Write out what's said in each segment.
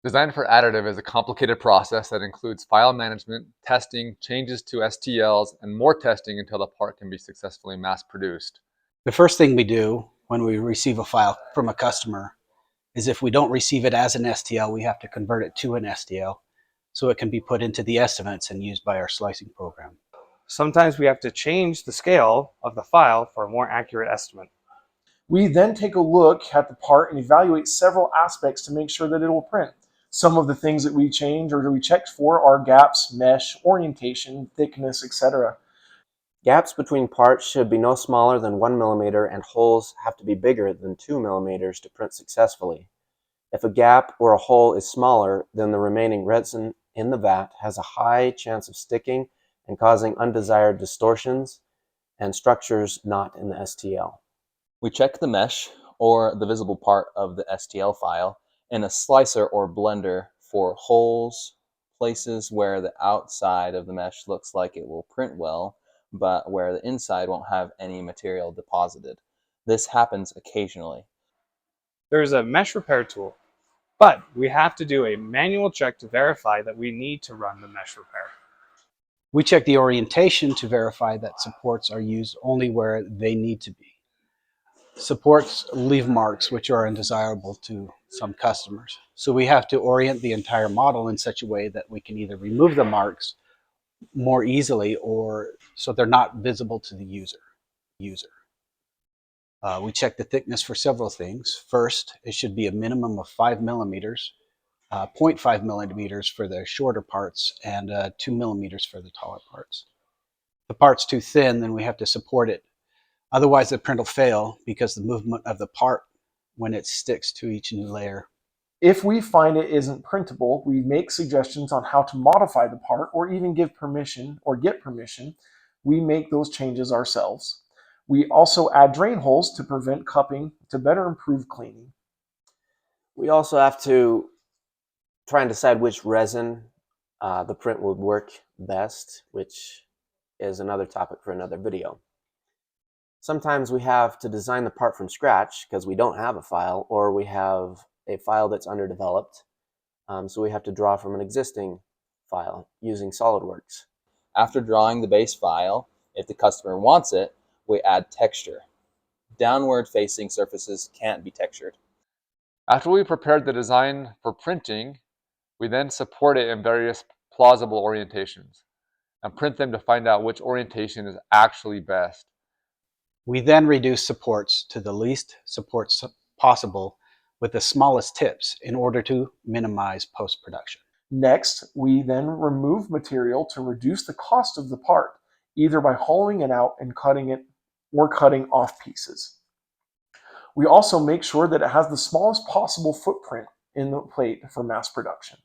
Design for additive is a complicated process that includes file management, testing, changes to STLs, and more testing until the part can be successfully mass-produced. The first thing we do when we receive a file from a customer is if we don't receive it as an STL, we have to convert it to an STL so it can be put into the estimates and used by our slicing program. Sometimes we have to change the scale of the file for a more accurate estimate. We then take a look at the part and evaluate several aspects to make sure that it will print. Some of the things that we change or that we checked for are gaps, mesh, orientation, thickness, etc. Gaps between parts should be no smaller than 1 millimeter and holes have to be bigger than 2 millimeters to print successfully. If a gap or a hole is smaller, then the remaining resin in the vat has a high chance of sticking and causing undesired distortions and structures not in the STL. We check the mesh, or the visible part of the STL file, in a slicer or blender for holes, places where the outside of the mesh looks like it will print well, but where the inside won't have any material deposited. This happens occasionally. There's a mesh repair tool, but we have to do a manual check to verify that we need to run the mesh repair. We check the orientation to verify that supports are used only where they need to be. Supports leave marks which are undesirable to some customers. So we have to orient the entire model in such a way that we can either remove the marks more easily or so they're not visible to the user. We check the thickness for several things. First, it should be a minimum of 5 millimeters, 0.5 millimeters for the shorter parts, and 2 millimeters for the taller parts. If the part's too thin, then we have to support it. Otherwise, the print will fail because the movement of the part when it sticks to each new layer. If we find it isn't printable, we make suggestions on how to modify the part or even give permission or get permission. We make those changes ourselves. We also add drain holes to prevent cupping to better improve cleaning. We also have to try and decide which resin the print would work best, which is another topic for another video. Sometimes we have to design the part from scratch because we don't have a file, or we have a file that's underdeveloped, so we have to draw from an existing file using SolidWorks. After drawing the base file, if the customer wants it, we add texture. Downward facing surfaces can't be textured. After we prepared the design for printing, we then support it in various plausible orientations and print them to find out which orientation is actually best. We then reduce supports to the least supports possible with the smallest tips in order to minimize post-production. Next, we then remove material to reduce the cost of the part, either by hollowing it out and cutting it or cutting off pieces. We also make sure that it has the smallest possible footprint in the plate for mass production.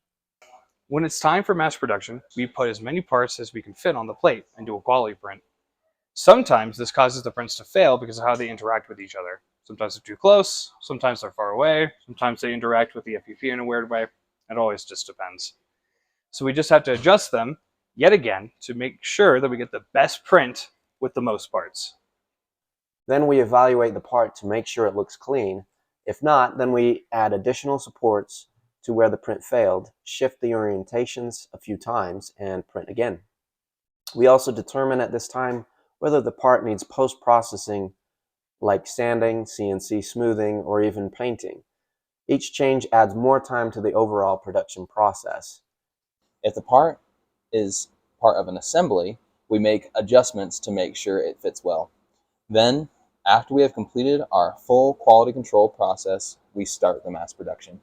When it's time for mass production, we put as many parts as we can fit on the plate and do a quality print. Sometimes this causes the prints to fail because of how they interact with each other. Sometimes they're too close, sometimes they're far away, sometimes they interact with the FPP in a weird way. It always just depends. So we just have to adjust them yet again to make sure that we get the best print with the most parts. Then we evaluate the part to make sure it looks clean. If not, then we add additional supports to where the print failed, shift the orientations a few times, and print again. We also determine at this time whether the part needs post-processing like sanding, CNC smoothing, or even painting. Each change adds more time to the overall production process. If the part is part of an assembly, we make adjustments to make sure it fits well. Then, after we have completed our full quality control process, we start the mass production.